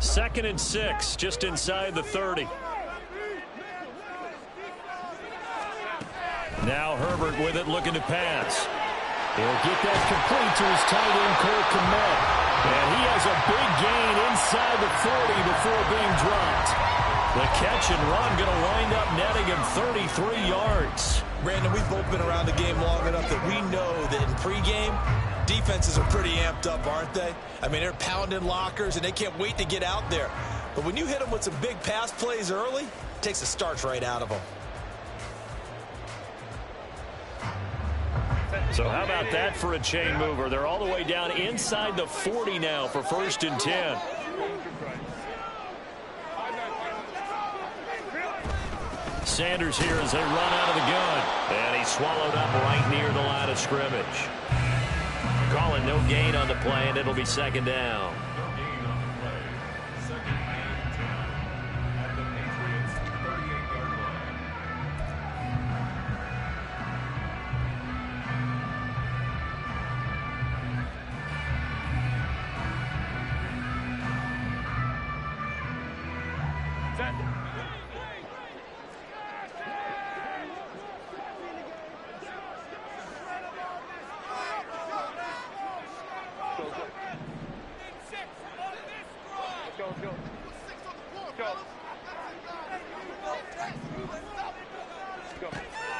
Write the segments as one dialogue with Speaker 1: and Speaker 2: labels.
Speaker 1: 2nd and 6, just inside the 30. Now Herbert with it, looking to pass. He'll get that complete to his tight end, Cole Kmet. And he has a big gain inside the 40 before being dropped. The catch and run going to wind up netting him 33 yards.
Speaker 2: Brandon, we've both been around the game long enough that we know that in pregame, defenses are pretty amped up, aren't they? I mean, they're pounding lockers, and they can't wait to get out there. But when you hit them with some big pass plays early, it takes the starch right out of them.
Speaker 1: So how about that for a chain mover? They're all the way down inside the 40 now for 1st and 10. Sanders here as they run out of the gun. And he's swallowed up right near the line of scrimmage. Calling no gain on the play, and it'll be 2nd down.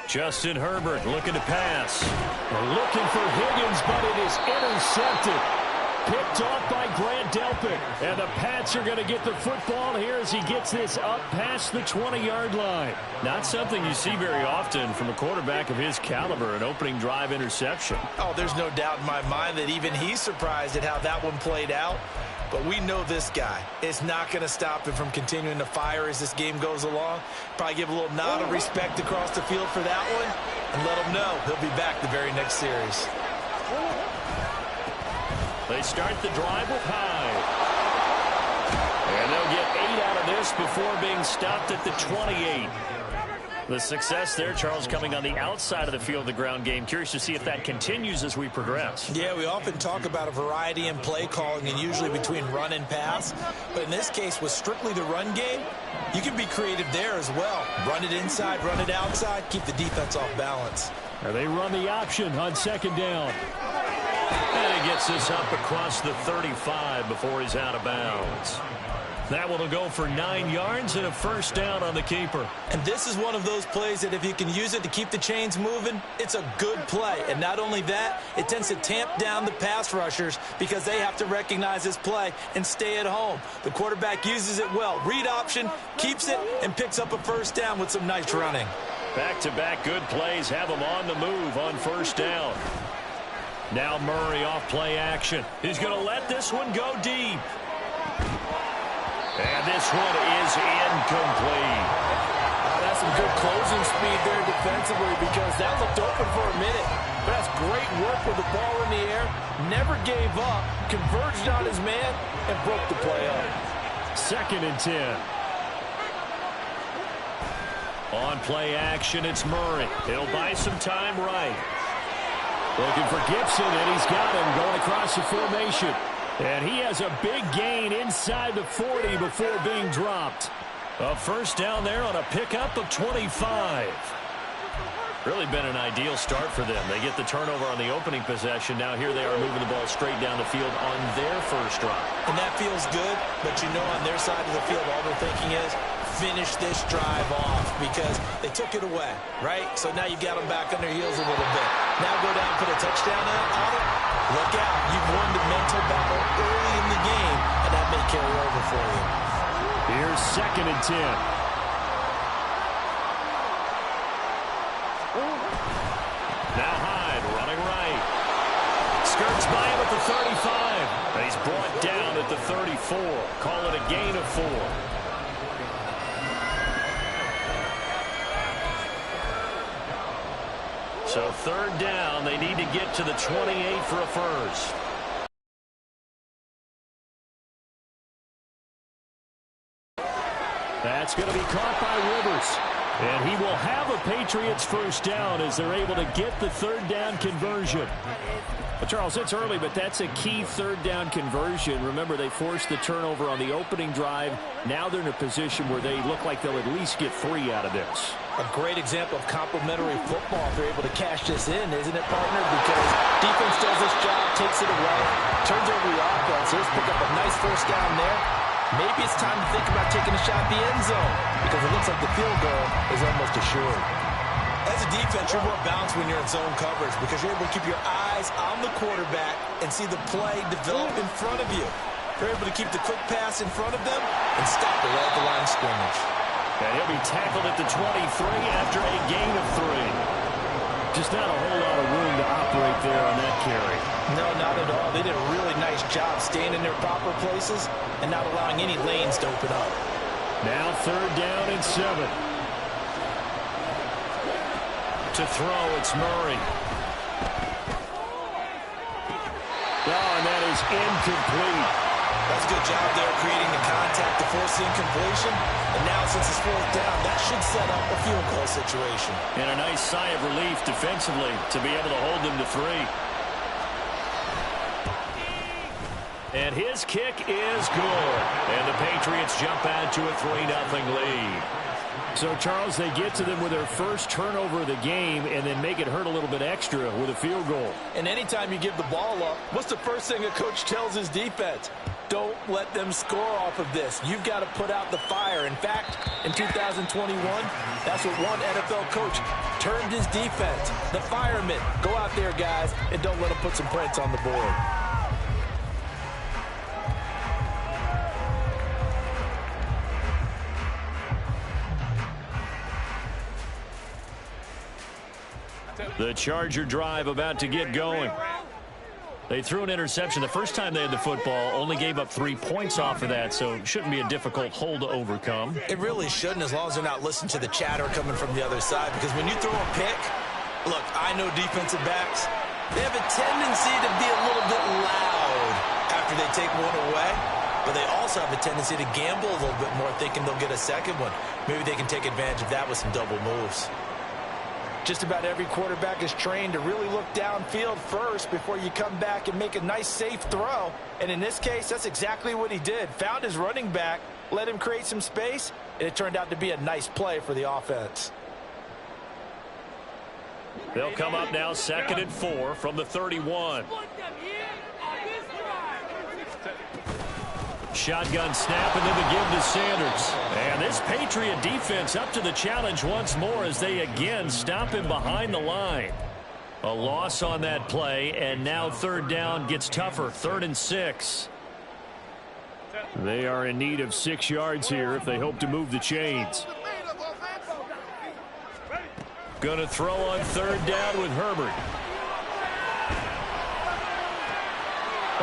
Speaker 1: Justin Herbert looking to pass. Looking for Higgins, but it is intercepted. Picked off by Grant Delpit. And the Pats are going to get the football here as he gets this up past the 20-yard line. Not something you see very often from a quarterback of his caliber, an opening drive interception.
Speaker 2: Oh, there's no doubt in my mind that even he's surprised at how that one played out. But we know this guy. It's not going to stop him from continuing to fire as this game goes along. Probably give a little nod of respect across the field for that one and let him know he'll be back the very next series.
Speaker 1: They start the drive with Hyde. And they'll get 8 out of this before being stopped at the 28. The success there, Charles, coming on the outside of the field, the ground game. Curious to see if that continues as we progress.
Speaker 2: Yeah, we often talk about a variety in play calling and usually between run and pass. But in this case, with strictly the run game, you can be creative there as well. Run it inside, run it outside, keep the defense off balance.
Speaker 1: Or they run the option on 2nd down. And he gets this up across the 35 before he's out of bounds. That one will go for 9 yards and a 1st down on the keeper.
Speaker 2: And this is one of those plays that if you can use it to keep the chains moving, it's a good play. And not only that, it tends to tamp down the pass rushers because they have to recognize this play and stay at home. The quarterback uses it well. Read option, keeps it, and picks up a 1st down with some nice running.
Speaker 1: Back-to-back good plays have him on the move on 1st down. Now Murray off play action. He's going to let this one go deep. And this one is incomplete.
Speaker 3: That's some good closing speed there defensively because that looked open for a minute. But that's great work with the ball in the air. Never gave up, converged on his man, and broke the play up.
Speaker 1: 2nd and 10. On play action, it's Murray. He'll buy some time right. Looking for Gibson, and he's got him going across the formation. And he has a big gain inside the 40 before being dropped. A 1st down there on a pickup of 25. Really been an ideal start for them. They get the turnover on the opening possession. Now here they are moving the ball straight down the field on their 1st drive.
Speaker 2: And that feels good, but you know on their side of the field all they're thinking is finish this drive off because they took it away, right? So now you got them back on their heels a little bit. Now go down and put a touchdown on it. Look out. You've won the mental battle early in the game, and that may carry over for you.
Speaker 1: Here's 2nd and 10. Now Hyde running right. Skirts by him at the 35. And he's brought down at the 34. Call it a gain of 4. So 3rd down, they need to get to the 28 for a 1st. That's going to be caught by Rivers. And he will have a Patriots first down as they're able to get the third down conversion. Well, Charles, it's early, but that's a key third down conversion. Remember, they forced the turnover on the opening drive. Now they're in a position where they look like they'll at least get 3 out of this.
Speaker 3: A great example of complementary football if they're able to cash this in, isn't it, partner? Because defense does this job, takes it away, turns over the offense. Let's pick up a nice first down there. Maybe it's time to think about taking a shot at the end zone because it looks like the field goal is almost assured.
Speaker 2: As a defense, you're more balanced when you're in zone coverage because you're able to keep your eyes on the quarterback and see the play develop in front of you. You're able to keep the quick pass in front of them and stop it right at the line of scrimmage.
Speaker 1: And he'll be tackled at the 23 after a gain of 3. Just not a whole lot of room to operate there on that carry.
Speaker 3: No, not at all. They did a really nice job staying in their proper places and not allowing any lanes to open up.
Speaker 1: Now third down and 7. To throw, it's Murray. Oh, and that is incomplete.
Speaker 2: That's a good job there creating the contact to force the incompletion. And now since it's 4th down, that should set up a field goal situation.
Speaker 1: And a nice sigh of relief defensively to be able to hold them to 3. And his kick is good. And the Patriots jump out to a 3-0 lead. So, Charles, they get to them with their first turnover of the game and then make it hurt a little bit extra with a field goal.
Speaker 3: And anytime you give the ball up, what's the first thing a coach tells his defense? Don't let them score off of this. You've got to put out the fire. In fact, in 2021, that's what one NFL coach termed his defense. The firemen. Go out there, guys, and don't let them put some points on the board.
Speaker 1: The Charger drive about to get going. They threw an interception the first time they had the football, only gave up 3 points off of that, so it shouldn't be a difficult hole to overcome.
Speaker 2: It really shouldn't, as long as they're not listening to the chatter coming from the other side, because when you throw a pick, look, I know defensive backs, they have a tendency to be a little bit loud after they take one away, but they also have a tendency to gamble a little bit more, thinking they'll get a second one. Maybe they can take advantage of that with some double moves.
Speaker 3: Just about every quarterback is trained to really look downfield first before you come back and make a nice, safe throw. And in this case, that's exactly what he did. Found his running back, let him create some space, and it turned out to be a nice play for the offense.
Speaker 1: They'll come up now 2nd and 4 from the 31. Shotgun snap and then the give to Sanders. And this Patriot defense up to the challenge once more as they again stop him behind the line. A loss on that play, and now third down gets tougher. 3rd and 6. They are in need of 6 yards here if they hope to move the chains. Gonna throw on 3rd down with Herbert.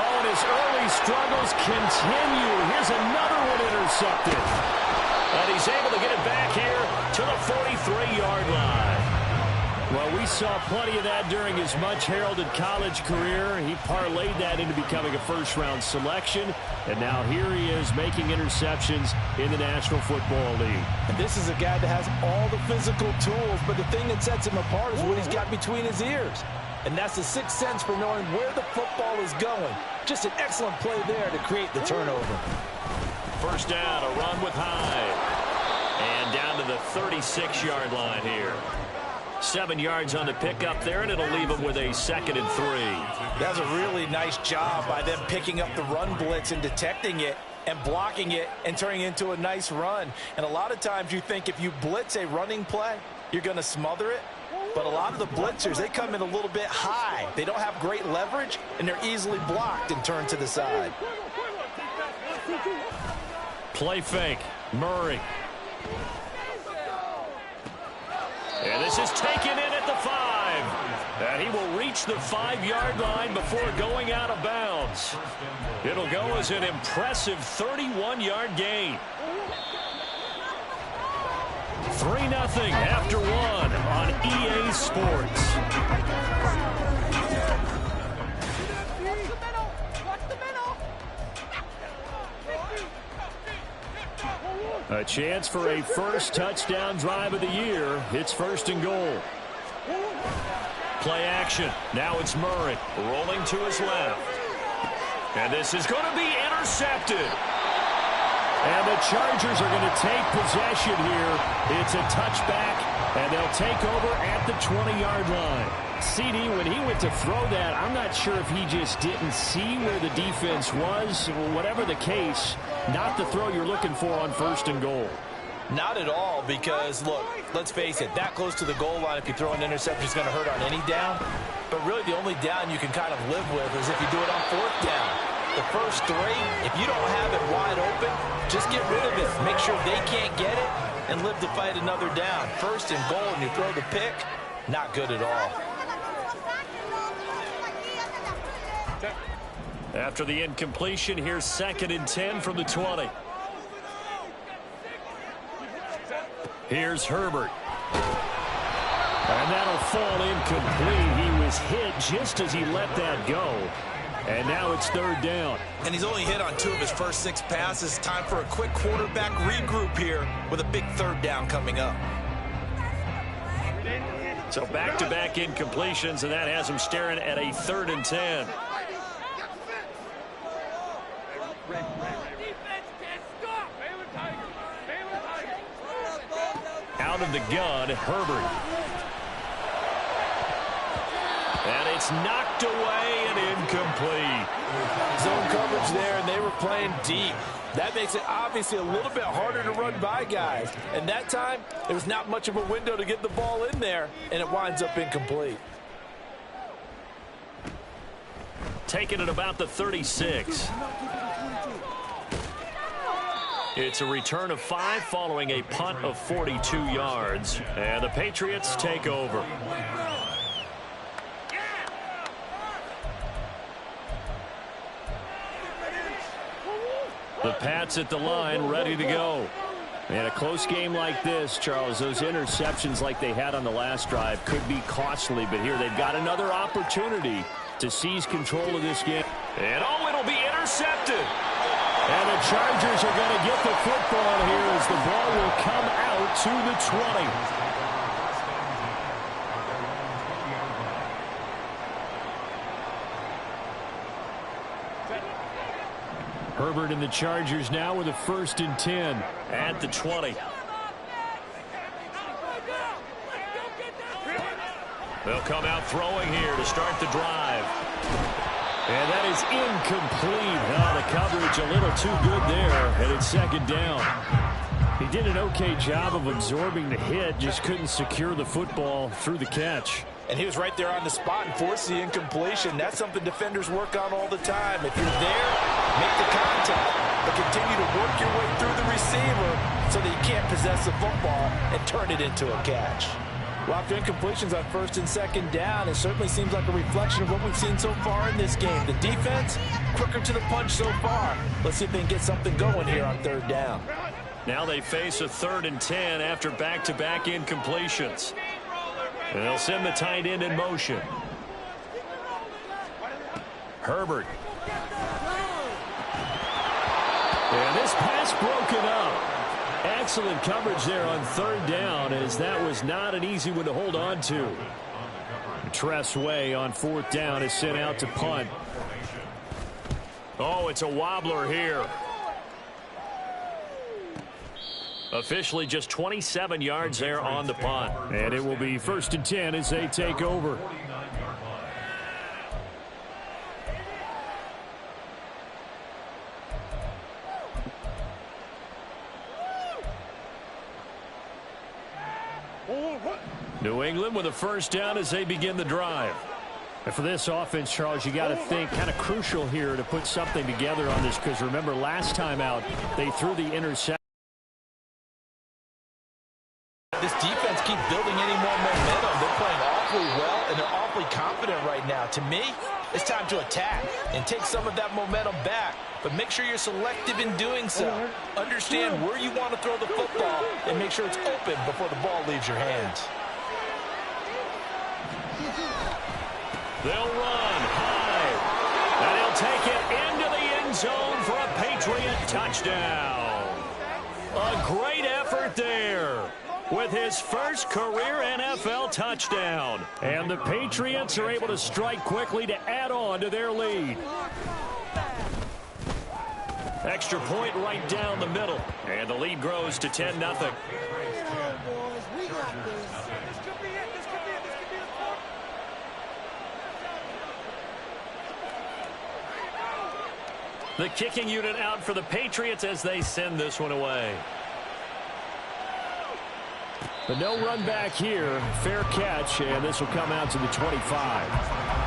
Speaker 1: Oh, and his early struggles continue. Here's another one intercepted. And he's able to get it back here to the 43-yard line. Well, we saw plenty of that during his much-heralded college career. He parlayed that into becoming a first-round selection. And now here he is making interceptions in the National Football League.
Speaker 3: And this is a guy that has all the physical tools, but the thing that sets him apart is what he's got between his ears. And that's the sixth sense for knowing where the football is going. Just an excellent play there to create the turnover.
Speaker 1: First down, a run with Hyde. And down to the 36-yard line here. 7 yards on the pickup there, and it'll leave them with a 2nd and 3.
Speaker 3: That's a really nice job by them picking up the run blitz and detecting it and blocking it and turning it into a nice run. And a lot of times you think if you blitz a running play, you're going to smother it. But a lot of the blitzers, they come in a little bit high. They don't have great leverage, and they're easily blocked and turned to the side.
Speaker 1: Play fake. Murray. And this is taken in at the 5. And he will reach the 5-yard line before going out of bounds. It'll go as an impressive 31-yard gain. 3-0 after 1 on EA Sports. A chance for a first touchdown drive of the year. It's 1st and goal. Play action. Now it's Murray rolling to his left. And this is going to be intercepted. And the Chargers are going to take possession here. It's a touchback, and they'll take over at the 20-yard line. CD, when he went to throw that, I'm not sure if he just didn't see where the defense was. Whatever the case, not the throw you're looking for on 1st and goal.
Speaker 3: Not at all, because, look, let's face it, that close to the goal line, if you throw an interception, is going to hurt on any down. But really, the only down you can kind of live with is if you do it on 4th down. The first 3, if you don't have it wide open, just get rid of it. Make sure they can't get it and live to fight another down. 1st and goal, and you throw the pick, not good at all.
Speaker 1: After the incompletion, here's 2nd and 10 from the 20. Here's Herbert. And that'll fall incomplete. He was hit just as he let that go. And now it's 3rd down.
Speaker 2: And he's only hit on 2 of his first 6 passes. Time for a quick quarterback regroup here with a big 3rd down coming up.
Speaker 1: So back-to-back incompletions, and that has him staring at a 3rd and 10. Out of the gun, Herbert. And it's knocked away and incomplete.
Speaker 3: Zone coverage there, and they were playing deep. That makes it obviously a little bit harder to run by guys. And that time, there was not much of a window to get the ball in there, and it winds up incomplete.
Speaker 1: Taken at about the 36. It's a return of 5 following a punt of 42 yards. And the Patriots take over. The Pats at the line, ready to go. And a close game like this, Charles, those interceptions like they had on the last drive could be costly. But here they've got another opportunity to seize control of this game. And, oh, it'll be intercepted. And the Chargers are going to get the football here as the ball will come out to the 20. Herbert and the Chargers now with a 1st and 10 at the 20. They'll come out throwing here to start the drive. And that is incomplete. Oh, the coverage a little too good there, and it's 2nd down. He did an okay job of absorbing the hit, just couldn't secure the football through the catch.
Speaker 3: And he was right there on the spot and forced the incompletion. That's something defenders work on all the time. If you're there, make the contact, but continue to work your way through the receiver so that you can't possess the football and turn it into a catch. Well, after incompletions on 1st and 2nd down, it certainly seems like a reflection of what we've seen so far in this game. The defense, quicker to the punch so far. Let's see if they can get something going here on 3rd down.
Speaker 1: Now they face a 3rd and 10 after back-to-back incompletions. And they'll send the tight end in motion. Herbert. And this pass broken up. Excellent coverage there on 3rd down, as that was not an easy one to hold on to. Tress Way on 4th down is sent out to punt. Oh, it's a wobbler here. Officially just 27 yards there on the punt. And it will be 1st and 10 as they take over. New England with a 1st down as they begin the drive. And for this offense, Charles, you got to think kind of crucial here to put something together on this, because remember last time out they threw the interception.
Speaker 3: This defense keeps building any more momentum. They're playing awfully well, and they're awfully confident right now. To me, it's time to attack and take some of that momentum back, but make sure you're selective in doing so. Understand where you want to throw the football and make sure it's open before the ball leaves your hands.
Speaker 1: They'll run high, and he'll take it into the end zone for a Patriot touchdown. A great effort there with his first career NFL touchdown. And the Patriots are able to strike quickly to add on to their lead. Extra point right down the middle. And the lead grows to 10-0. The kicking unit out for the Patriots as they send this one away. But no run back here. Fair catch, and this will come out to the 25.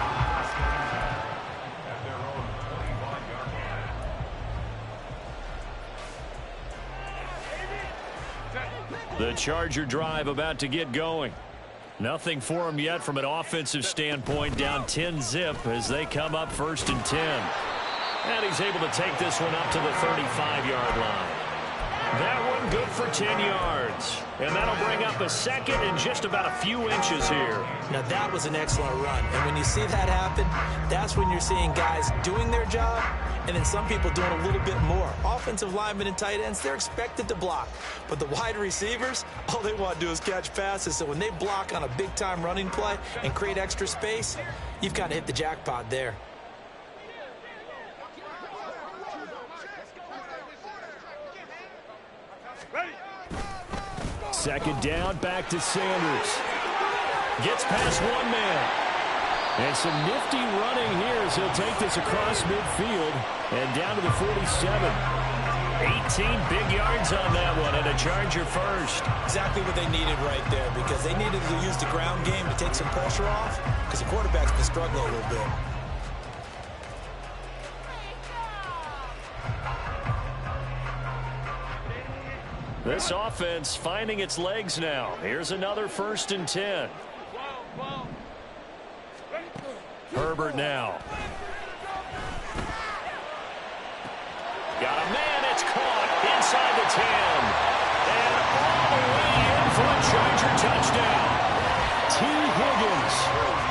Speaker 1: The Charger drive about to get going. Nothing for him yet from an offensive standpoint, down 10-zip as they come up 1st and 10. And he's able to take this one up to the 35-yard line. That one good for 10 yards. And that'll bring up a second and just about a few inches here.
Speaker 2: Now that was an excellent run. And when you see that happen, that's when you're seeing guys doing their job and then some people doing a little bit more. Offensive linemen and tight ends, they're expected to block. But the wide receivers, all they want to do is catch passes. So when they block on a big-time running play and create extra space, you've got to hit the jackpot there.
Speaker 1: Second down, back to Sanders. Gets past one man. And some nifty running here as he'll take this across midfield and down to the 47. 18 big yards on that one, and a Charger first.
Speaker 2: Exactly what they needed right there, because they needed to use the ground game to take some pressure off, because the quarterback's been struggling a little bit.
Speaker 1: This offense finding its legs now. Here's another 1st and 10. Herbert now. Got a man. It's caught inside the 10. And all the way in for a Charger touchdown. T. Higgins,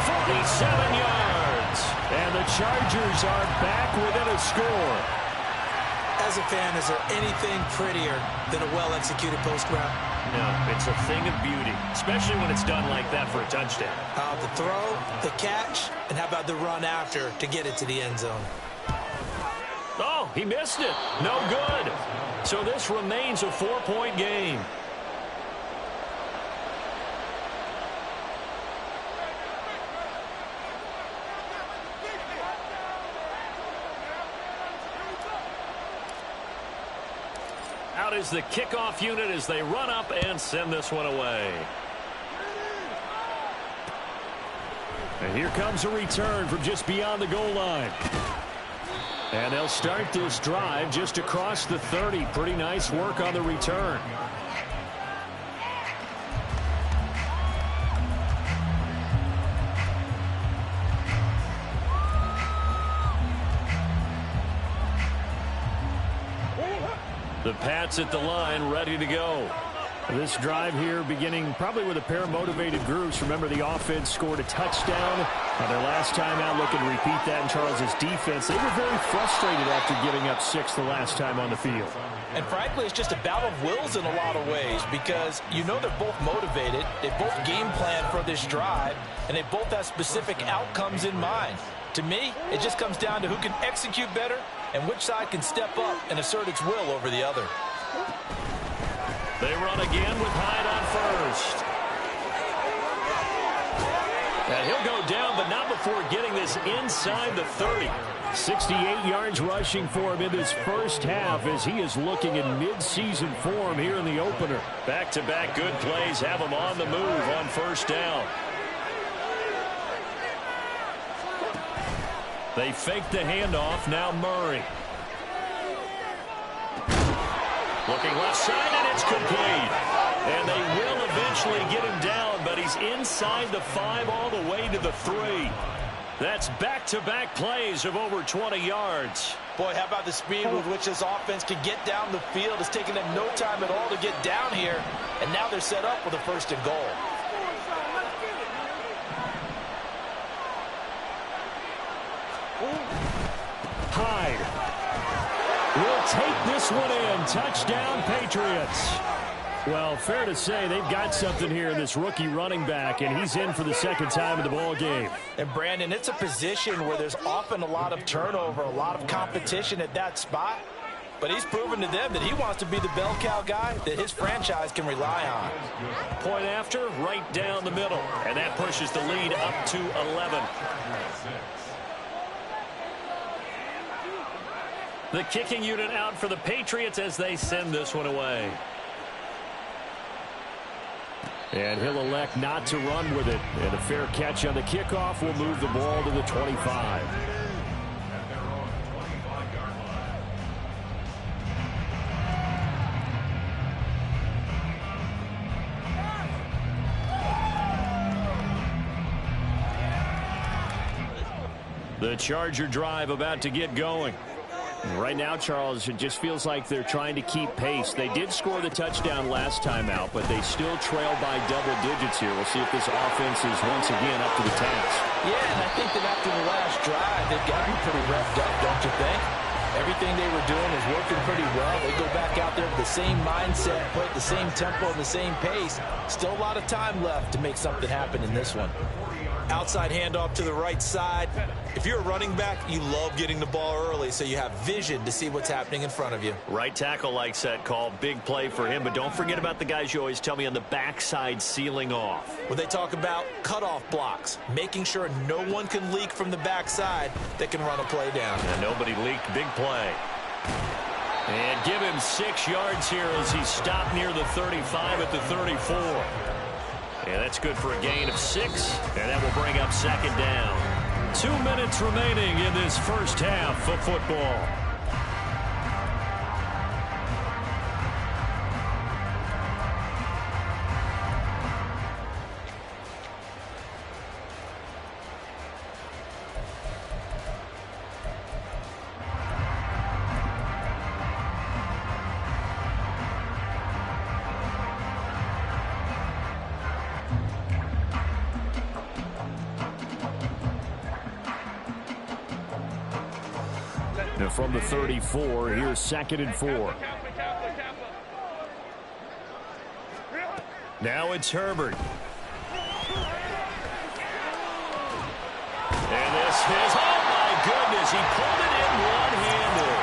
Speaker 1: 47 yards. And the Chargers are back within a score.
Speaker 2: As a fan, is there anything prettier than a well-executed post route?
Speaker 1: No, it's a thing of beauty, especially when it's done like that for a touchdown.
Speaker 2: The throw, the catch, and how about the run after to get it to the end zone?
Speaker 1: Oh, he missed it. No good. So this remains a 4-point game. Out is the kickoff unit as they run up and send this one away. And here comes a return from just beyond the goal line. And they'll start this drive just across the 30. Pretty nice work on the return. The Pats at the line, ready to go. This drive here beginning probably with a pair of motivated groups. Remember, the offense scored a touchdown on their last time out. Looking to repeat that in Charles's defense. They were very frustrated after giving up 6 the last time on the field.
Speaker 3: And frankly, it's just a battle of wills in a lot of ways, because you know they're both motivated. They both game plan for this drive, and they both have specific outcomes in mind. To me, it just comes down to who can execute better and which side can step up and assert its will over the other.
Speaker 1: They run again with Hyde on first. And he'll go down, but not before getting this inside the 30. 68 yards rushing for him in this first half as he is looking in mid-season form here in the opener. Back-to-back good plays have him on the move on first down. They fake the handoff. Now Murray. Looking left side, and it's complete. And they will eventually get him down, but he's inside the 5 all the way to the 3. That's back-to-back plays of over 20 yards.
Speaker 3: Boy, how about the speed with which this offense can get down the field? It's taken them no time at all to get down here, and now they're set up with a 1st and goal.
Speaker 1: Hyde will take this one in. Touchdown, Patriots. Well, fair to say they've got something here in this rookie running back, and he's in for the second time in the ball game.
Speaker 2: And, Brandon, it's a position where there's often a lot of turnover, a lot of competition at that spot. But he's proven to them that he wants to be the bell cow guy that his franchise can rely on.
Speaker 1: Point after, right down the middle. And that pushes the lead up to 11. The kicking unit out for the Patriots as they send this one away. And he'll elect not to run with it. And a fair catch on the kickoff will move the ball to the 25. The Charger drive about to get going. Right now, Charles, it just feels like they're trying to keep pace. They did score the touchdown last time out, but they still trail by double digits here. We'll see if this offense is once again up to the task.
Speaker 2: Yeah, and I think that after the last drive, they've got to be pretty revved up, don't you think? Everything they were doing is working pretty well. They go back out there with the same mindset, play at the same tempo and the same pace. Still a lot of time left to make something happen in this one. Outside handoff to the right side. If you're a running back, you love getting the ball early so you have vision to see what's happening in front of you.
Speaker 1: Right tackle likes that call. Big play for him. But don't forget about the guys you always tell me on the backside sealing off.
Speaker 2: When they talk about cutoff blocks, making sure no one can leak from the backside that can run a play down.
Speaker 1: And nobody leaked. Big play. And give him 6 yards here as he stopped near the 35 at the 34. And that's good for a gain of 6, and that will bring up second down. 2 minutes remaining in this first half of football. From the 34, here's 2nd and 4. Now it's Herbert. And this is, oh my goodness, he pulled it in one-handed.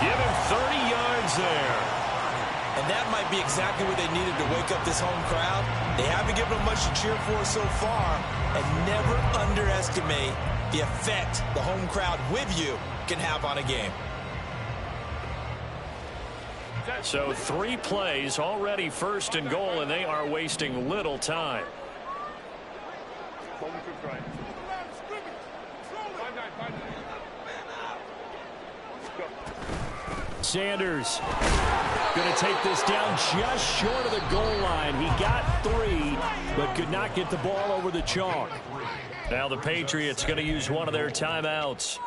Speaker 1: Give him 30 yards there.
Speaker 2: And that might be exactly what they needed to wake up this home crowd. They haven't given them much to cheer for so far. And never underestimate the effect the home crowd with you can have on a game.
Speaker 1: So 3 plays, already 1st and goal, and they are wasting little time. Sanders going to take this down just short of the goal line. He got 3, but could not get the ball over the chalk. Now the Patriots going to use one of their timeouts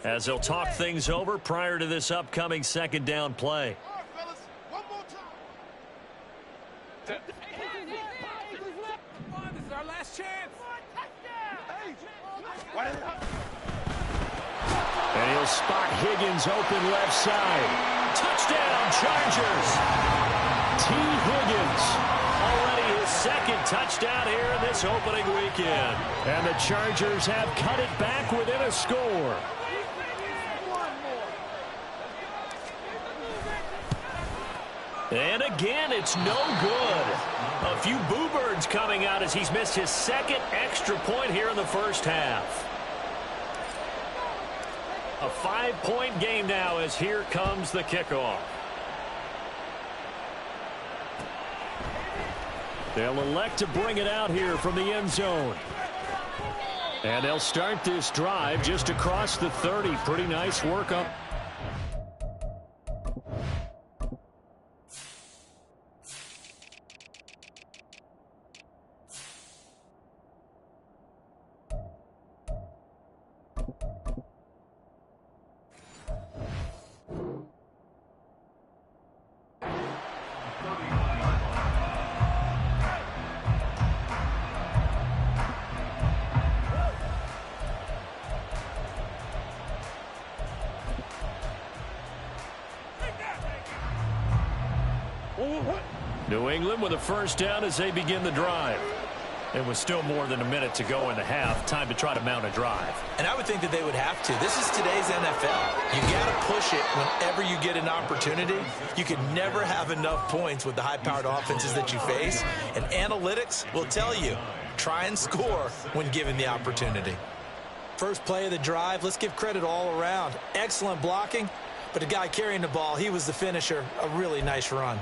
Speaker 1: as they'll talk things over prior to this upcoming second down play.
Speaker 4: This is our last chance.
Speaker 1: And he'll spot Higgins open left side. Touchdown, Chargers. T. Higgins. Already his 2nd touchdown here in this opening weekend. And the Chargers have cut it back within a score. And again, it's no good. A few boo birds coming out as he's missed his 2nd extra point here in the first half. A 5-point game now as here comes the kickoff. They'll elect to bring it out here from the end zone. And they'll start this drive just across the 30. Pretty nice work up. New England with a first down as they begin the drive. It was still more than a minute to go in the half. Time to try to mount a drive.
Speaker 2: And I would think that they would have to. This is today's NFL. You got to push it whenever you get an opportunity. You can never have enough points with the high-powered offenses that you face. And analytics will tell you, try and score when given the opportunity. First play of the drive, let's give credit all around. Excellent blocking, but the guy carrying the ball, he was the finisher. A really nice run.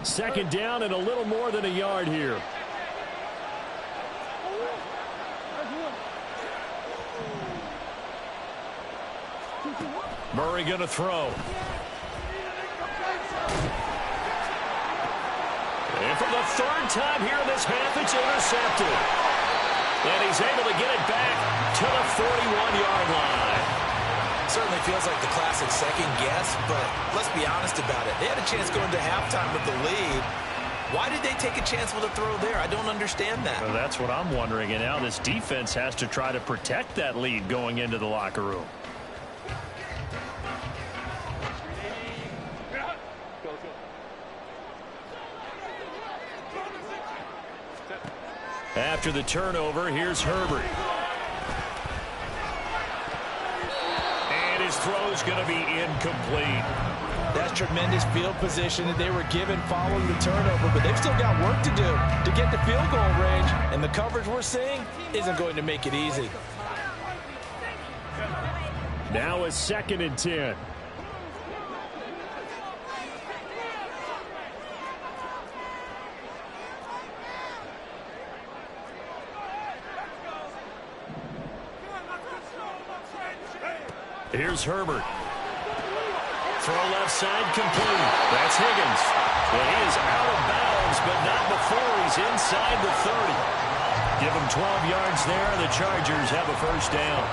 Speaker 1: Second down and a little more than a yard here. Murray going to throw. And for the third time here in this half, it's intercepted. And he's able to get it back to the 41-yard line.
Speaker 2: Certainly feels like the classic second guess, but let's be honest about it. They had a chance going to halftime with the lead. Why did they take a chance with a throw there? I don't understand that.
Speaker 1: Well, that's what I'm wondering. And now this defense has to try to protect that lead going into the locker room. After the turnover, here's Herbert. And his throw's going to be incomplete.
Speaker 3: That's tremendous field position that they were given following the turnover, but they've still got work to do to get to field goal range, and the coverage we're seeing isn't going to make it easy.
Speaker 1: Now a 2nd and 10. Here's Herbert. Throw left side complete. That's Higgins. Well, he is out of bounds, but not before he's inside the 30. Give him 12 yards there. The Chargers have a first down.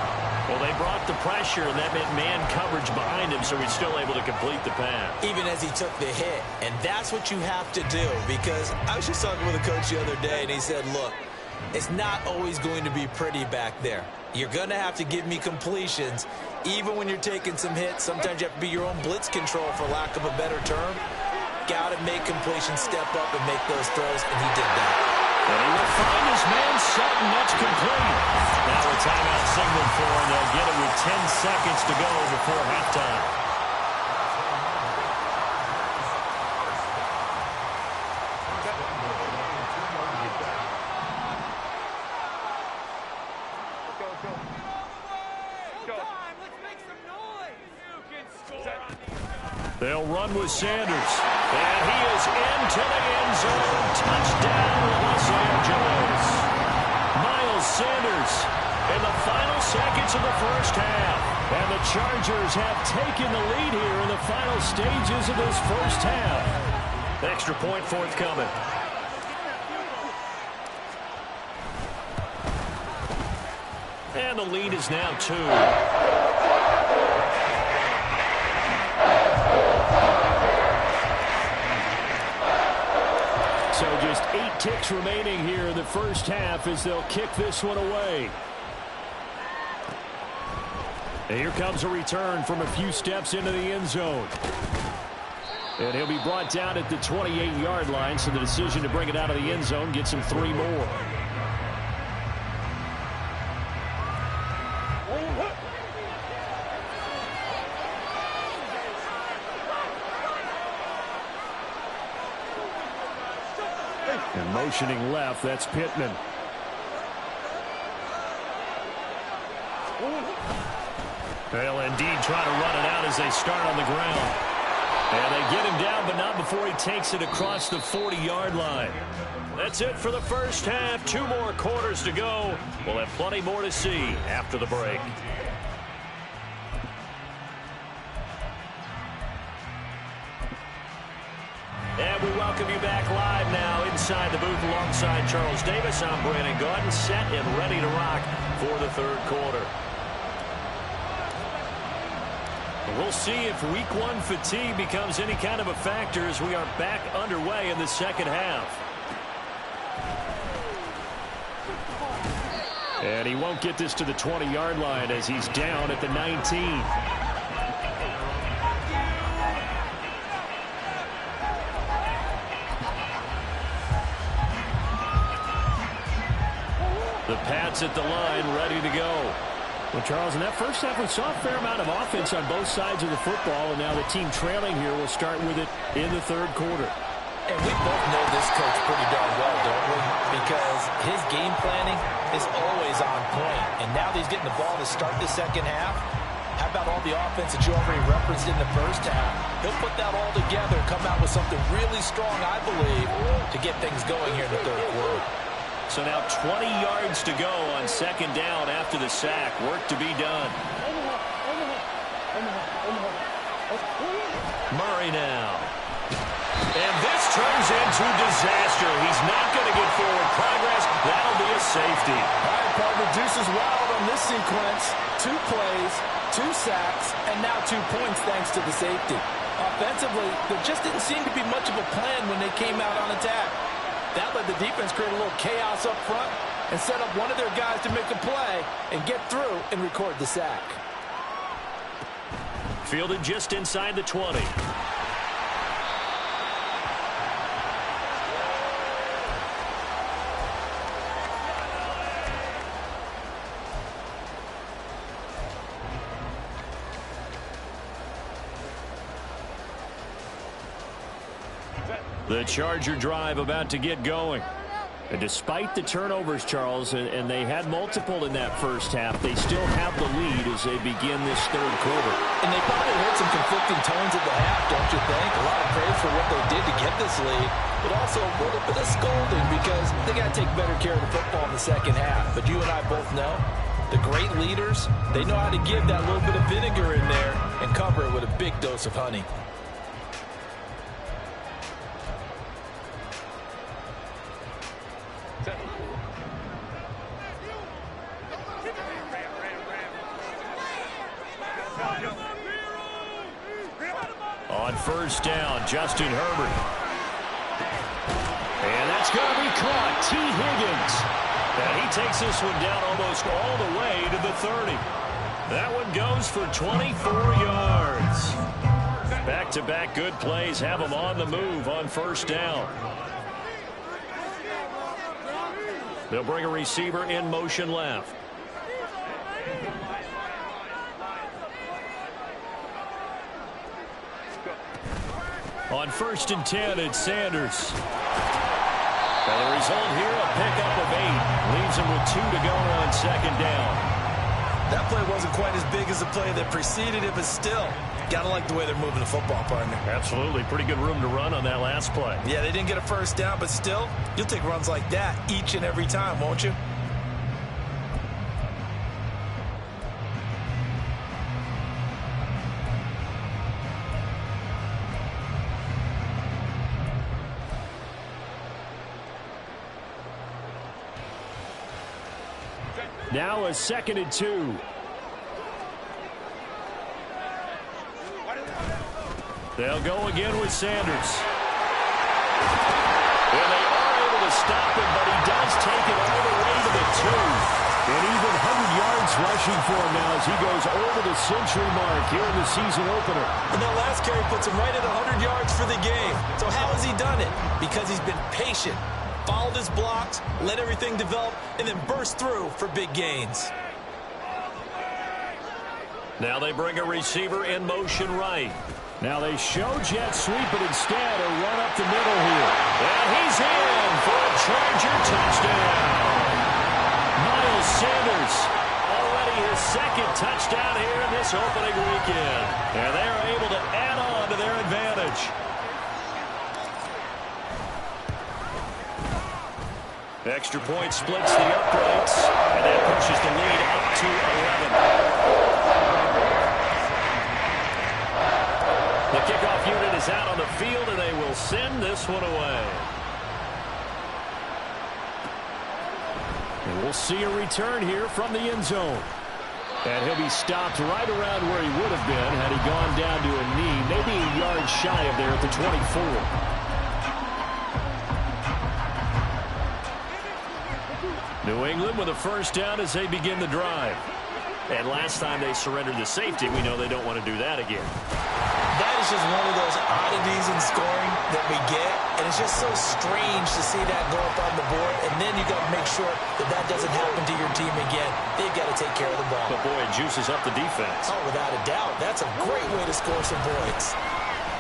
Speaker 1: Well, they brought the pressure, and that meant man coverage behind him, so he's still able to complete the pass.
Speaker 2: Even as he took the hit. And that's what you have to do, because I was just talking with a coach the other day, and he said, look, it's not always going to be pretty back there. You're going to have to give me completions. Even when you're taking some hits, sometimes you have to be your own blitz control, for lack of a better term. Got to make completions, step up, and make those throws, and he did that.
Speaker 1: And he will find his man Sutton. That's complete. Now a timeout signal for him. They'll get it with 10 seconds to go before halftime. They'll run with Sanders. And he is into the end zone. Touchdown, Los Angeles. Miles Sanders in the final seconds of the first half. And the Chargers have taken the lead here in the final stages of this first half. Extra point forthcoming. And the lead is now 2. So just 8 ticks remaining here in the first half as they'll kick this one away. And here comes a return from a few steps into the end zone. And he'll be brought down at the 28-yard line, so the decision to bring it out of the end zone gets him 3 more. And motioning left, that's Pittman. They'll indeed try to run it out as they start on the ground. And they get him down, but not before he takes it across the 40-yard line. That's it for the first half. 2 more quarters to go. We'll have plenty more to see after the break. And we welcome you back live now inside the booth alongside Charles Davis. I'm Brandon Gordon, set and ready to rock for the third quarter. We'll see if Week 1 fatigue becomes any kind of a factor as we are back underway in the second half. And he won't get this to the 20-yard line as he's down at the 19. The Pats at the line, ready to go. Well, Charles, in that first half, we saw a fair amount of offense on both sides of the football, and now the team trailing here will start with it in the third quarter.
Speaker 2: And we both know this coach pretty darn well, don't we? Because his game planning is always on point. And now that he's getting the ball to start the second half, how about all the offense that you already referenced in the first half? He'll put that all together, come out with something really strong, I believe, to get things going here in the third quarter.
Speaker 1: So now 20 yards to go on second down after the sack. Work to be done. Murray now. And this turns into disaster. He's not going to get forward progress. That'll be a safety.
Speaker 3: All right, partner, deuce is wild on this sequence. 2 plays, 2 sacks, and now 2 points thanks to the safety. Offensively, there just didn't seem to be much of a plan when they came out on attack. That let the defense create a little chaos up front and set up one of their guys to make a play and get through and record the sack.
Speaker 1: Fielded just inside the 20. The Charger drive about to get going. And despite the turnovers, Charles, and they had multiple in that first half, they still have the lead as they begin this third quarter.
Speaker 2: And they probably heard some conflicting tones at the half, don't you think? A lot of praise for what they did to get this lead, but also a little bit of scolding because they got to take better care of the football in the second half. But you and I both know the great leaders, they know how to give that little bit of vinegar in there and cover it with a big dose of honey.
Speaker 1: On first down, Justin Herbert. And that's going to be caught. T. Higgins. And he takes this one down almost all the way to the 30. That one goes for 24 yards. Back-to-back good plays have him on the move on first down. They'll bring a receiver in motion left. On first and 10, it's Sanders. And the result here, a pickup of 8. Leaves him with 2 to go on second down.
Speaker 2: That play wasn't quite as big as the play that preceded it, but still, gotta like the way they're moving the football, partner.
Speaker 1: Absolutely. Pretty good room to run on that last play.
Speaker 2: Yeah, they didn't get a first down, but still, you'll take runs like that each and every time, won't you?
Speaker 1: Now a second and 2. They'll go again with Sanders. And they are able to stop him, but he does take it all the way to the 2. And even 100 yards rushing for him now as he goes over the century mark here in the season opener.
Speaker 2: And that last carry puts him right at 100 yards for the game. So how has he done it? Because he's been patient, followed his blocks, let everything develop, and then burst through for big gains.
Speaker 1: Now they bring a receiver in motion right. Now they show jet sweep, but instead a run up the middle here. And he's in for a Charger touchdown. Miles Sanders, already his second touchdown here in this opening weekend. And they're able to add on to their advantage. Extra point splits the uprights, and that pushes the lead up to 11. The kickoff unit is out on the field, and they will send this one away. And we'll see a return here from the end zone. And he'll be stopped right around where he would have been had he gone down to a knee, maybe a yard shy of there at the 24. New England with a first down as they begin the drive. And last time they surrendered the safety, we know they don't want to do that again.
Speaker 2: That is is just one of those oddities in scoring that we get, and it's just so strange to see that go up on the board, and then you got to make sure that that doesn't happen to your team again. They've got to take care of the ball.
Speaker 1: But, boy, it juices up the defense.
Speaker 2: Oh, without a doubt. That's a great way to score some points.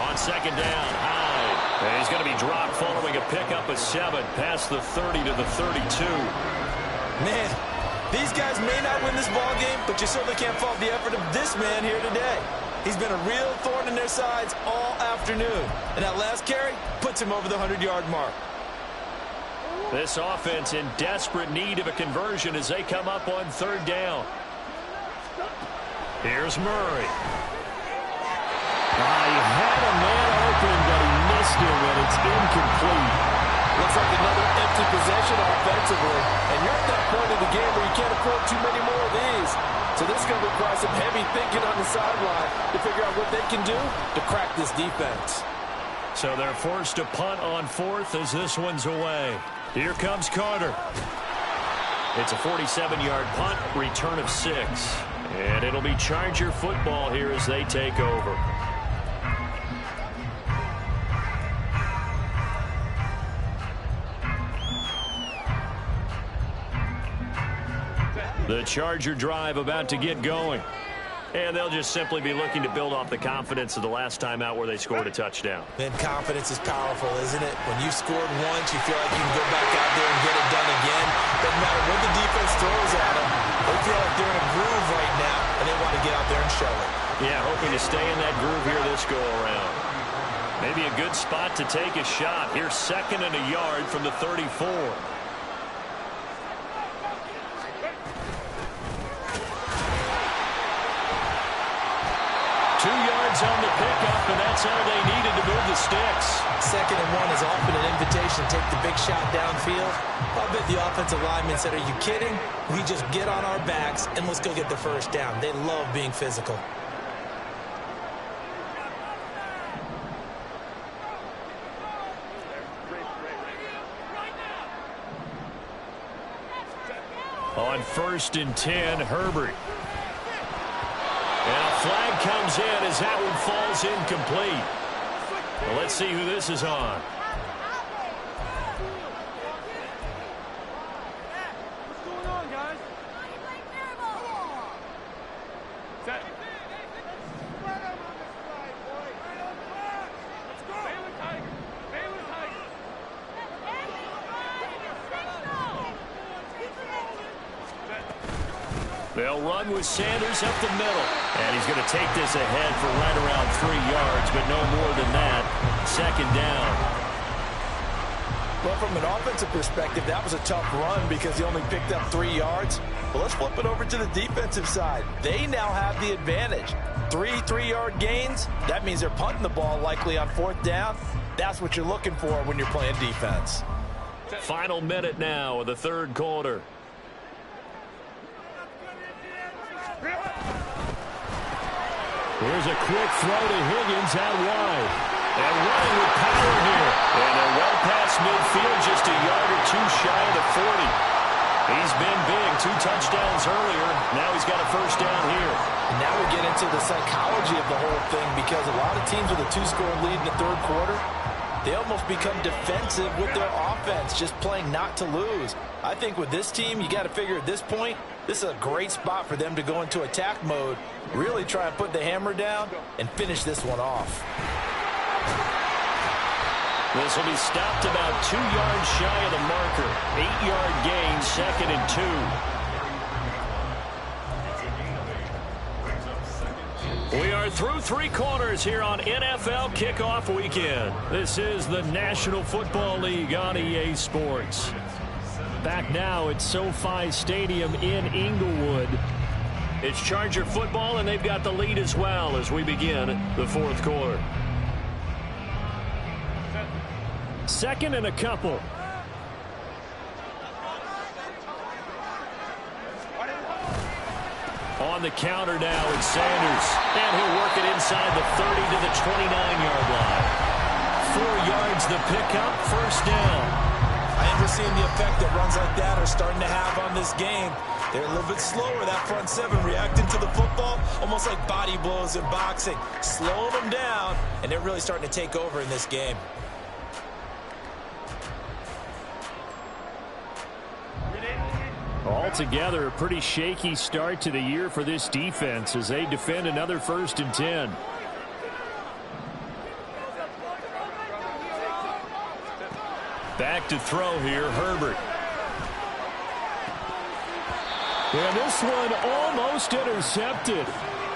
Speaker 1: On second down, Hyde. And he's going to be dropped following a pickup of 7 past the 30 to the 32.
Speaker 2: Man, these guys may not win this ball game, but you certainly can't fault the effort of this man here today. He's been a real thorn in their sides all afternoon. And that last carry puts him over the 100-yard mark.
Speaker 1: This offense in desperate need of a conversion as they come up on third down. Here's Murray. He had a man open, but he missed him, and it's incomplete.
Speaker 3: Looks like another empty possession offensively. And you're at that point of the game where you can't afford too many more of these. So this is going to require some heavy thinking on the sideline to figure out what they can do to crack this defense.
Speaker 1: So they're forced to punt on fourth as this one's away. Here comes Carter. It's a 47-yard punt, return of 6. And it'll be Charger football here as they take over. The Charger drive about to get going. And they'll just simply be looking to build off the confidence of the last time out where they scored a touchdown.
Speaker 2: Man, confidence is powerful, isn't it? When you scored once, you feel like you can go back out there and get it done again. Doesn't matter what the defense throws at them. They feel like they're in a groove right now, and they want to get out there and show it.
Speaker 1: Yeah, hoping to stay in that groove here this go-around. Maybe a good spot to take a shot. Here's 2nd and a yard from the 34. 2 yards on the pickup, and that's all they needed to move the sticks.
Speaker 2: 2nd and 1 is often an invitation to take the big shot downfield. I bet the offensive lineman said, are you kidding? We just get on our backs, and let's go get the first down. They love being physical.
Speaker 1: On 1st and 10, Herbert. And a flag comes in as that one falls incomplete. Well, let's see who this is on.
Speaker 4: What's going on, guys? Set. Let's go. Baylor Tiger. Baylor Tiger.
Speaker 1: They'll run with Sanders up the middle. And he's going to take this ahead for right around 3 yards, but no more than that. 2nd down.
Speaker 3: Well, from an offensive perspective, that was a tough run because he only picked up 3 yards. Well, let's flip it over to the defensive side. They now have the advantage. 3 3-yard gains. That means they're punting the ball likely on 4th down. That's what you're looking for when you're playing defense.
Speaker 1: Final minute now of the 3rd quarter. Here's a quick throw to Higgins out wide. And running with power here. And they're well past midfield, just a yard or 2 shy of the 40. He's been big, 2 touchdowns earlier. Now he's got a first down here.
Speaker 3: And now we get into the psychology of the whole thing because a lot of teams with a 2-score lead in the 3rd quarter, they almost become defensive with their offense, just playing not to lose. I think with this team, you got to figure at this point, this is a great spot for them to go into attack mode, really try and put the hammer down and finish this one off.
Speaker 1: This will be stopped about 2 yards shy of the marker. 8-yard gain, 2nd and 2. We are through 3 quarters here on NFL Kickoff Weekend. This is the National Football League on EA Sports. Back now at SoFi Stadium in Inglewood. It's Charger football, and they've got the lead as well as we begin the 4th quarter. 2nd and a couple. On the counter now, it's Sanders. And he'll work it inside the 30 to the 29-yard line. 4 yards the pickup, first down.
Speaker 2: I am just seeing the effect that runs like that are starting to have on this game. They're a little bit slower, that front seven, reacting to the football, almost like body blows in boxing. Slowing them down, and they're really starting to take over in this game.
Speaker 1: Altogether, a pretty shaky start to the year for this defense as they defend another 1st and 10. Back to throw here, Herbert. And this one almost intercepted.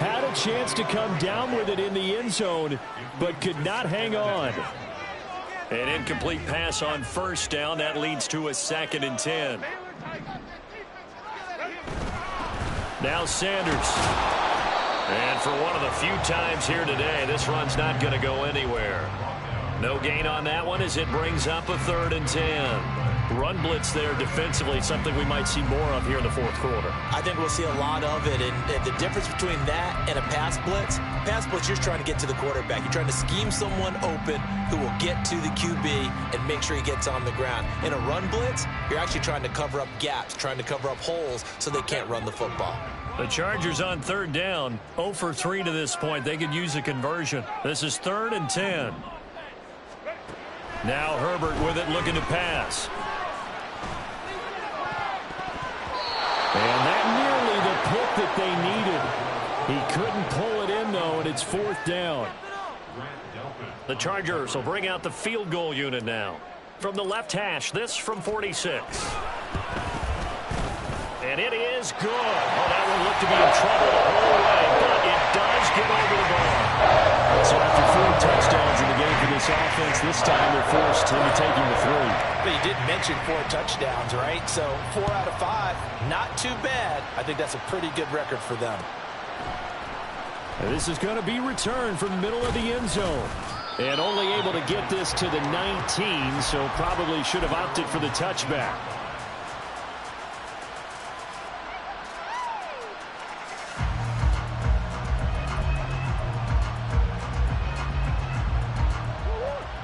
Speaker 1: Had a chance to come down with it in the end zone, but could not hang on. An incomplete pass on 1st down. That leads to a 2nd and 10. Now Sanders. And for one of the few times here today, this run's not going to go anywhere. No gain on that one as it brings up a 3rd and 10. Run blitz there defensively, something we might see more of here in the 4th quarter.
Speaker 2: I think we'll see a lot of it, and the difference between that and a pass blitz, you're just trying to get to the quarterback. You're trying to scheme someone open who will get to the QB and make sure he gets on the ground. In a run blitz, you're actually trying to cover up gaps, trying to cover up holes so they can't run the football.
Speaker 1: The Chargers on 3rd down, 0 for 3 to this point. They could use a conversion. This is 3rd and 10. Now Herbert with it, looking to pass. And that nearly the pick that they needed. He couldn't pull it in, though, and it's 4th down. The Chargers will bring out the field goal unit now. From the left hash, this from 46. And it is good. Oh, that will look to be in trouble the whole way, but it does get over the bar. So after 4 touchdowns in the game for this offense, this time they're forced into taking the 3.
Speaker 3: But you did mention 4 touchdowns, right? So 4 out of 5, not too bad. I think that's a pretty good record for them.
Speaker 1: This is going to be returned from the middle of the end zone. And only able to get this to the 19, so probably should have opted for the touchback.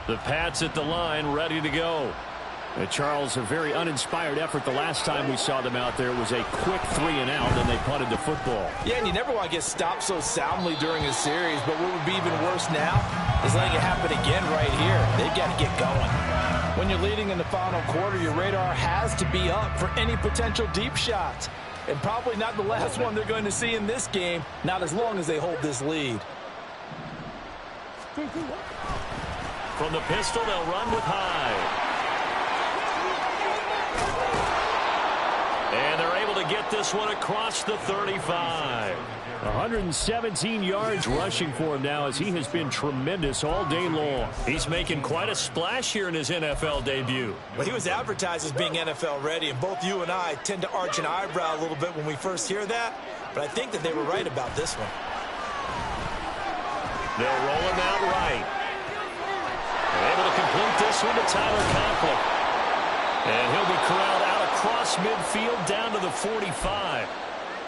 Speaker 1: The Pats at the line, ready to go. Charles, a very uninspired effort the last time we saw them out there. It was a quick 3 and out, and they punted the football.
Speaker 3: Yeah, and you never want to get stopped so soundly during a series, but what would be even worse now is letting it happen again right here. They've got to get going. When you're leading in the final quarter, your radar has to be up for any potential deep shots. And probably not the last one they're going to see in this game, not as long as they hold this lead.
Speaker 1: From the pistol, they'll run with Hyde. And they're able to get this one across the 35. 117 yards rushing for him now as he has been tremendous all day long. He's making quite a splash here in his NFL debut.
Speaker 2: Well, he was advertised as being NFL ready, and both you and I tend to arch an eyebrow a little bit when we first hear that, but I think that they were right about this one.
Speaker 1: They'll roll him out right. They're able to complete this one to Tyler Conklin. And he'll be corralled out across midfield down to the 45.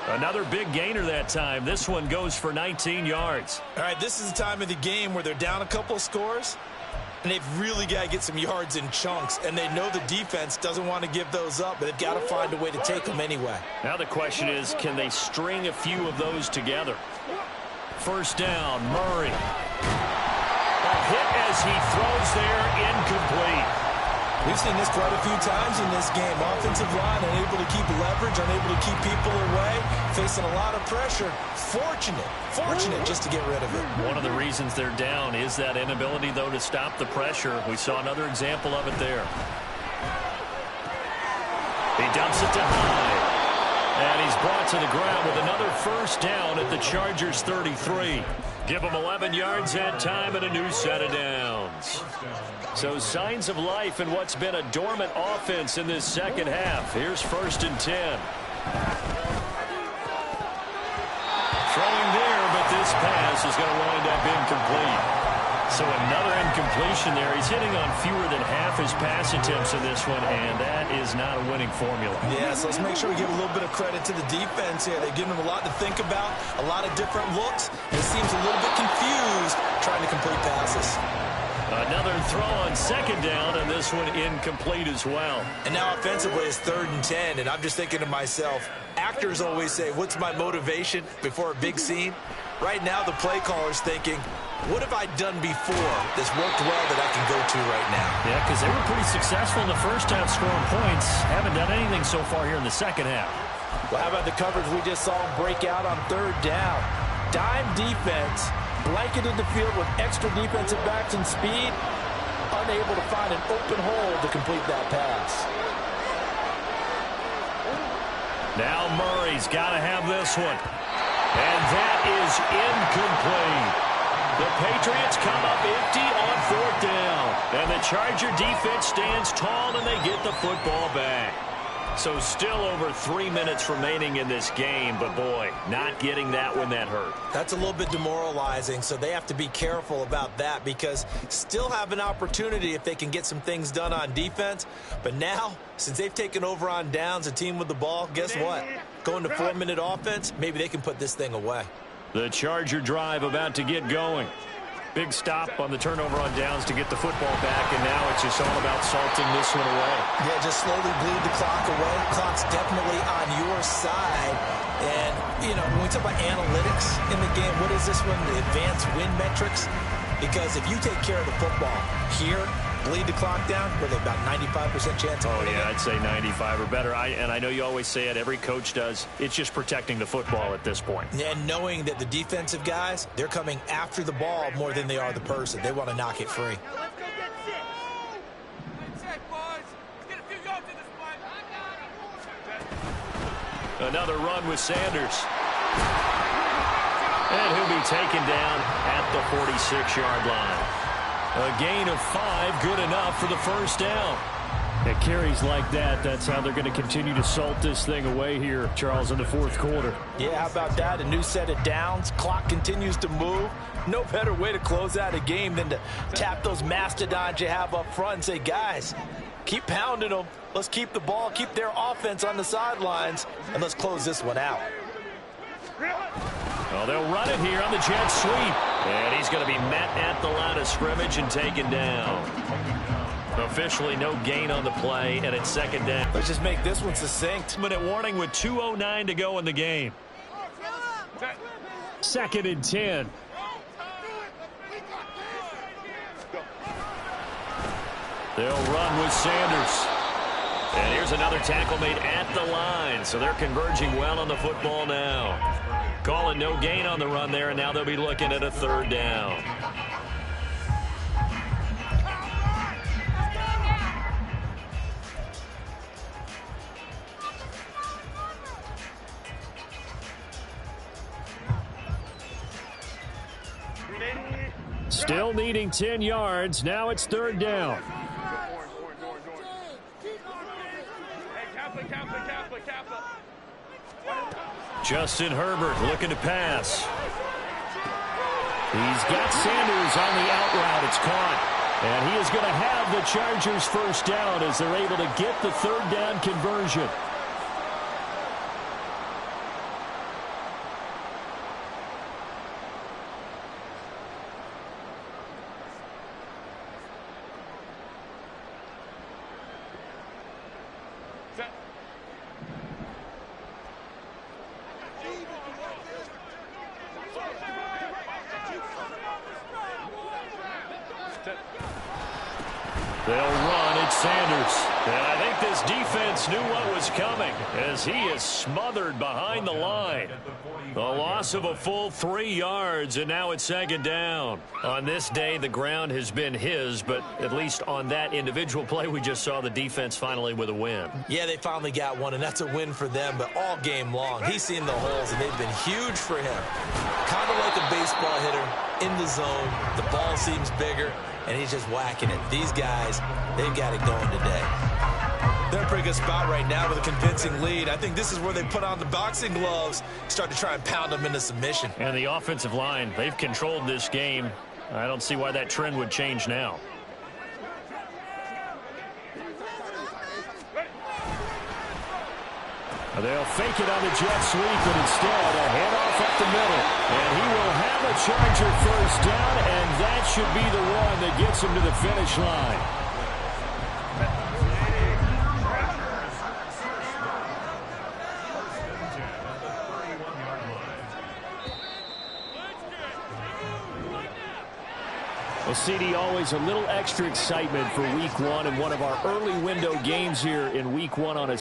Speaker 1: Another big gainer that time. This one goes for 19 yards.
Speaker 2: All right, this is the time of the game where they're down a couple of scores, and they've really got to get some yards in chunks, and they know the defense doesn't want to give those up, but they've got to find a way to take them anyway.
Speaker 1: Now the question is, can they string a few of those together? 1st down, Murray. A hit as he throws there, incomplete.
Speaker 2: We've seen this quite a few times in this game. Offensive line unable to keep leverage, unable to keep people away, facing a lot of pressure. Fortunate just to get rid of it.
Speaker 1: One of the reasons they're down is that inability, though, to stop the pressure. We saw another example of it there. He dumps it to Hyde. And he's brought to the ground with another 1st down at the Chargers' 33. Give them 11 yards that time and a new set of downs. So signs of life in what's been a dormant offense in this second half. Here's 1st and 10. Throwing there, but this pass is going to wind up incomplete. So another incompletion there. He's hitting on fewer than half his pass attempts in this one, and that is not a winning formula.
Speaker 2: Yeah, so let's make sure we give a little bit of credit to the defense here. They've given him a lot to think about, a lot of different looks. He seems a little bit confused trying to complete passes.
Speaker 1: Another throw on second down, and this one incomplete as well.
Speaker 2: And now offensively it's 3rd and 10, and I'm just thinking to myself, actors always say, what's my motivation before a big scene? Right now the play caller's thinking, what have I done before that's worked well that I can go to right now?
Speaker 1: Yeah, because they were pretty successful in the first half scoring points. Haven't done anything so far here in the second half.
Speaker 3: Well, how about the coverage we just saw him break out on 3rd down? Dime defense, blanketed the field with extra defensive backs and speed, unable to find an open hole to complete that pass.
Speaker 1: Now Murray's got to have this one. And that is incomplete. The Patriots come up empty on 4th down. And the Charger defense stands tall, and they get the football back. So still over 3 minutes remaining in this game, but boy, not getting that when that hurt.
Speaker 2: That's a little bit demoralizing, so they have to be careful about that because still have an opportunity if they can get some things done on defense. But now, since they've taken over on downs, a team with the ball, guess what? Going to 4-minute offense, maybe they can put this thing away.
Speaker 1: The Charger drive about to get going. Big stop on the turnover on downs to get the football back, and now it's just all about salting this one away.
Speaker 2: Yeah, just slowly bleed the clock away. Clock's definitely on your side. And, you know, when we talk about analytics in the game, what is this one? The advanced win metrics? Because if you take care of the football here, bleed the clock down, where they about 95% chance of winning.
Speaker 1: Yeah, I'd say 95 or better. And I know you always say it, every coach does. It's just protecting the football at this point.
Speaker 2: And knowing that the defensive guys, they're coming after the ball more than they are the person. They want to knock it free.
Speaker 4: Let's go get set, boys. Let's get a few yards in this play.
Speaker 1: Another run with Sanders. And he'll be taken down at the 46-yard line. A gain of 5, good enough for the first down. At carries like that, that's how they're going to continue to salt this thing away here, Charles, in the 4th quarter.
Speaker 3: Yeah, how about that? A new set of downs. Clock continues to move. No better way to close out a game than to tap those mastodons you have up front and say, guys, keep pounding them. Let's keep the ball, keep their offense on the sidelines, and let's close this one out.
Speaker 1: Well, they'll run it here on the jet sweep. And he's going to be met at the line of scrimmage and taken down. Officially no gain on the play, and it's 2nd down.
Speaker 3: Let's just make this one succinct.
Speaker 1: Minute warning with 2:09 to go in the game. 2nd and 10. They'll run with Sanders. And here's another tackle made at the line. So they're converging well on the football now. Calling no gain on the run there, and now they'll be looking at a 3rd down. Still needing 10 yards. Now it's 3rd down. Justin Herbert looking to pass. He's got Sanders on the out route. It's caught. And he is going to have the Chargers first down as they're able to get the 3rd down conversion. They'll run. It's Sanders. And I think this defense knew what was coming as he is smothered behind the line. A loss of a full 3 yards, and now it's 2nd down. On this day, the ground has been his, but at least on that individual play, we just saw the defense finally with a win.
Speaker 2: Yeah, they finally got one, and that's a win for them, but all game long, he's seen the holes, and they've been huge for him. Kind of like a baseball hitter in the zone. The ball seems bigger, and he's just whacking it. These guys, they've got it going today. They're in a pretty good spot right now with a convincing lead. I think this is where they put on the boxing gloves, start to try and pound them into submission.
Speaker 1: And the offensive line, they've controlled this game. I don't see why that trend would change now. They'll fake it on the jet sweep, but instead a handoff up the middle. And he will have a Charger first down, and that should be the one that gets him to the finish line. Well, CD, always a little extra excitement for Week 1 and one of our early window games here in Week 1 on a